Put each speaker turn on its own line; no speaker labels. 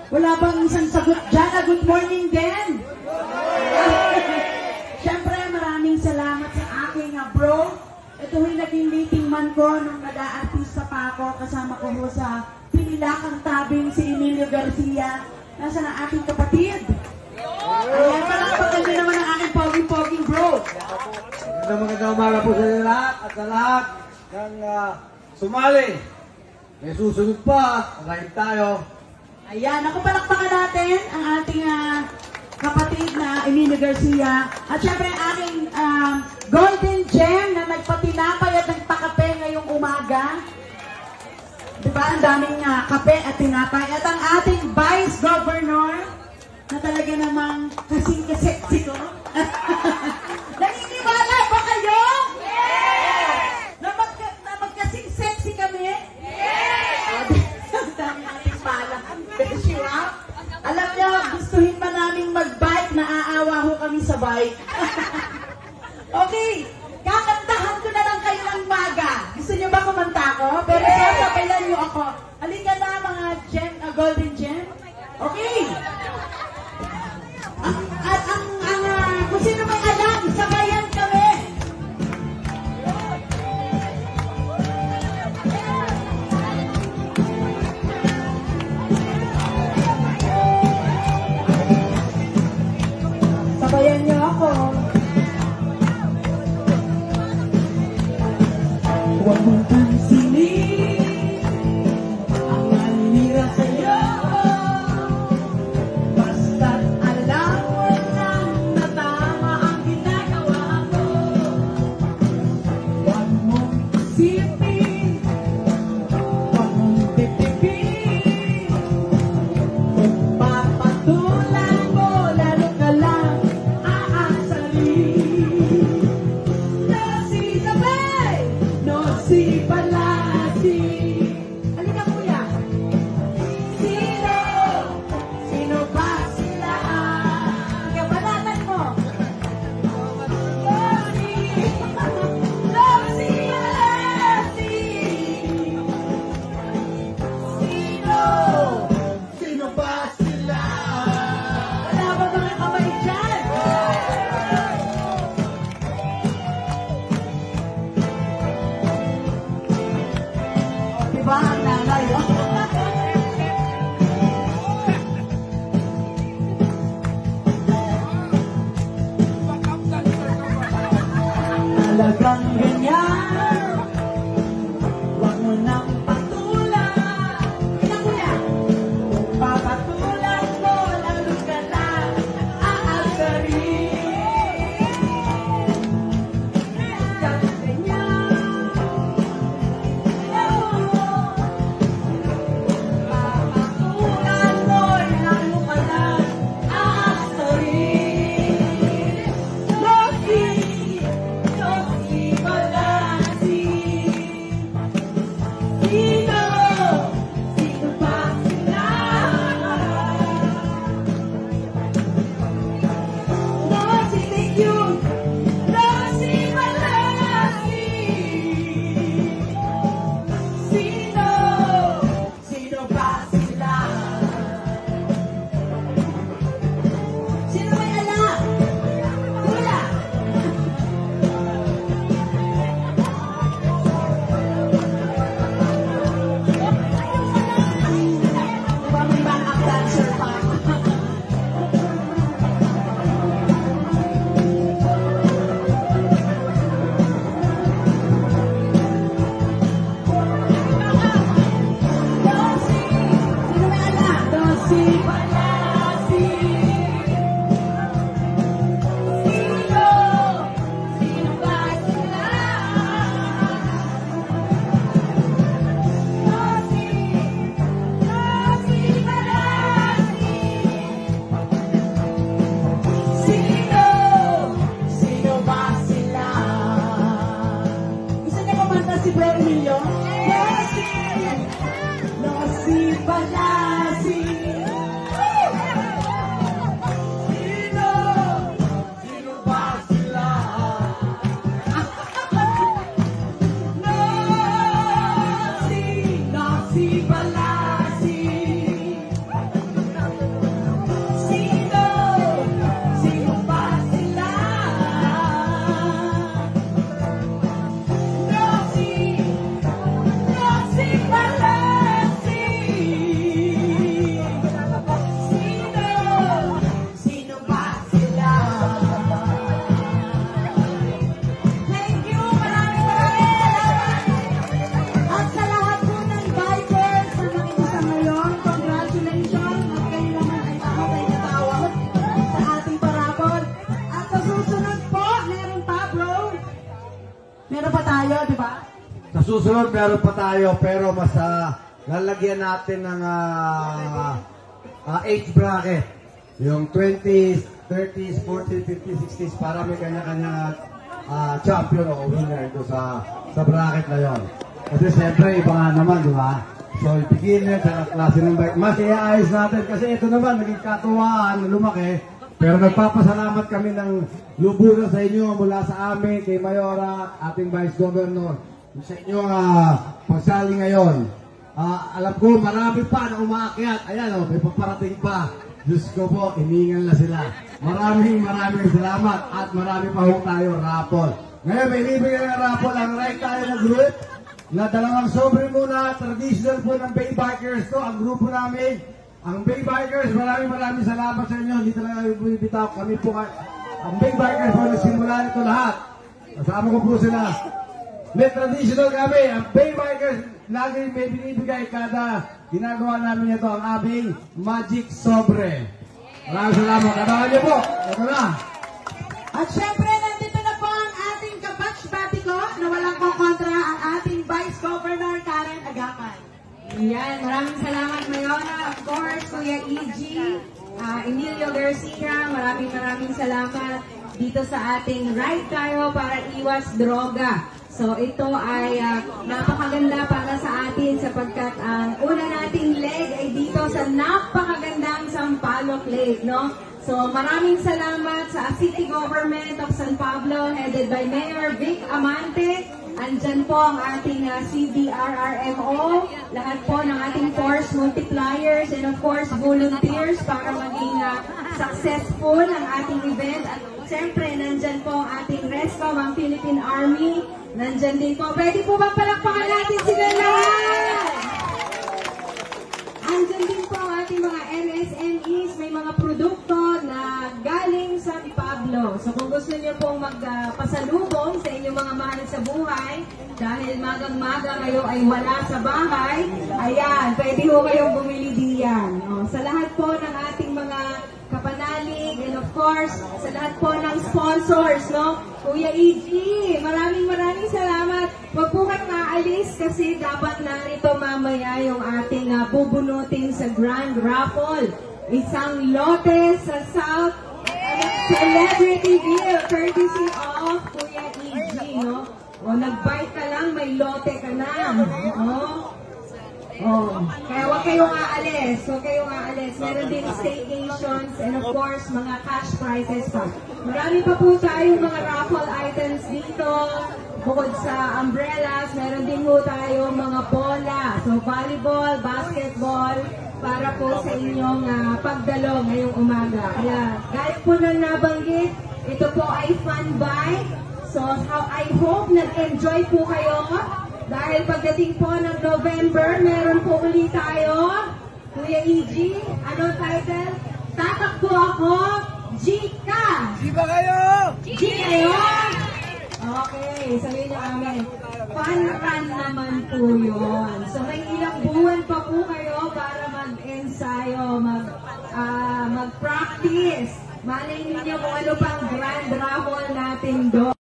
Wala bang isang sagot dyan? Good morning din. Siyempre, maraming salamat sa aking bro. Ito yung naging meeting man ko nung nag-aartista pa ako. Kasama ko sa pinilakang tabing si Emilio Garcia. Nasa na aking kapatid. Ayan, palakpakan din naman ang aking poging-poging bro.
Magandang umaga po sa lahat at sa lahat ng sumali. May susunod pa, live tayo.
Ayan, ako palakpakan natin ang ating kapatid na Emilio Garcia. At syempre ang aking golden gem na nagpatinapay at nagpakape ngayong umaga. Diba, ang daming kape at tinapay. At ang ating Vice Governor na talaga namang kasing-kasexy ko. Naniniwala ba kayo? Yes! Na magkasing-sexy kami? Yes! Ang dami nating pala. Alam niyo, gustuhin pa naming mag-bike, naaawa ho kami sa bike. Okay, kakantahan ko na lang kayo ng maga. Gusto niyo ba kumanta ko? Pero sasabayan niyo ako. Halika na mga gem, golden gem. Okay. At kung sino may alam, sabayan kami. Sabayan niyo ako. Huwag mong pansinin ang naninira sa'yo. Basta't alam mo lang na tama ang ginagawa mo. Huwag mong isipin, huwag mong titipin. Kung papatulan mo, lalo ka lang aasarin. No si sabay, no si palasi. Halika kuya. Sino? Sino ba sila? Kabalatan mo. Losi. Losi palasi. Sino? Sino ba sila? Wala ba mga kamay dyan? Diba ang nanay? Talagang ganyan. Huwag mo nang patulan. Ilang kuya? Kung papatulan mo, lalo ka lang aasarin. Talagang ganyan. Papatulan mo, lalo ka lang aasarin. Losi, Losi Palasi. Sino? Sino ba sila? Losi, thank you. Losi Palasi. Sino? Sino ba sila? Sino may alam? Wala. Diba may backup dancer pa? Losi. Sino may alam? Losi Palasi. Sino? Sino ba sila? Losi. Losi Palasi. Sino? Sino ba sila? Gusto niya kumanta si Bro Emilio? Losi. Losi Palasi. Sino? Sino ba sila? Losi. Losi Palasi.
susunod meron pa tayo, pero mas lalagyan natin ng age bracket. Yung 20s, 30s, 40s, 50s, 60s, para may kanya-kanya champion o winner ito sa bracket na yon. Kasi siyempre, iba nga naman, di ba? So, beginner sa klase ng bike. Mas iaayos natin kasi ito naman, naging katuwaan, lumaki. Pero nagpapasalamat kami ng lubusan sa inyo mula sa amin, kay Mayora, ating Vice Governor, sa inyong pagsali ngayon. Alam ko, marami pa na umaakyat. Ayan, may paparating pa. Diyos ko po, iningal na sila. Maraming salamat at marami pa ho tayo raffle. Ngayon, may bibigyan ng raffle ang right tayo na group na dalawang sobre muna, traditional po ng Bay Bikers to, ang grupo namin. Ang Bay Bikers, maraming salamat sa inyo. Hindi talaga bumibitaw. Kami po, ang Bay Bikers po, nagsimula nito lahat. Kasama ko po sila. May traditional kami. Ang Bay Bikers, lagi may binibigay kada ginagawa namin ito, ang aming Magic Sobre. Maraming salamat. Abangan niyo po. Ito na.
At syempre, nandito na po ang ating kapatch-bati ko na walang kukontra, ang ating Vice Governor Karen Agapan.
Yan, maraming salamat Mayora, of course, Kuya E.G., Emilio Garcia, maraming salamat dito sa ating Ride Tayo para Iwas Droga. So ito ay napakaganda para sa atin sapagkat ang una nating leg ay dito sa napakagandang Sampaloc Lake, no? So maraming salamat sa City Government of San Pablo headed by Mayor Vic Amante. Andyan po ang ating CDRRMO, lahat po ng ating force multipliers and of course volunteers para maging successful ang ating event. At siyempre nandyan po ang ating RESCOM, ang Philippine Army. Nandyan din po. Pwede po ba palakpakan natin sila lahat? Andyan din po ang ating mga MSMEs, may mga produkto na galing sa Pablo. So kung gusto niyo pong magpasalubong sa inyong mga mahal sa buhay, dahil magang-maga kayo ay wala sa bahay, ayan, pwede ho kayong bumili diyan. Sa lahat po ng ating mga kapanalig, and of course, sa lahat po ng sponsors, no? Kuya E.G., maraming salamat. Huwag po kayong aalis kasi dapat narito mamaya yung ating bubunutin sa Grand Raffle. Isang lote sa South Celebrityville, courtesy of Kuya E.G., no? O, nag-bike ka lang, may lote ka na. Kaya huwag kayong aalis. Meron din staycations and of course, mga cash prizes pa. Marami pa po tayong mga raffle items dito. Bukod sa umbrellas, meron din po tayong mga bola. So, volleyball, basketball, para po sa inyong pagdalo ngayong umaga. Kaya, gaya po na nabanggit, ito po ay fun bike. So, I hope nag-enjoy po kayo. Dahil pagdating po ng November, meron po ulit tayo. Kuya E.G., ano title? Tatakbo ako, G-ka!
Di ba kayo?
G kayo? Okay, sabihin niyo kami. Fun run naman po yun. So may ilang buwan pa po kayo para mag-ensayo, mag-practice. Malay ninyo kung ano pang grand raffle natin doon.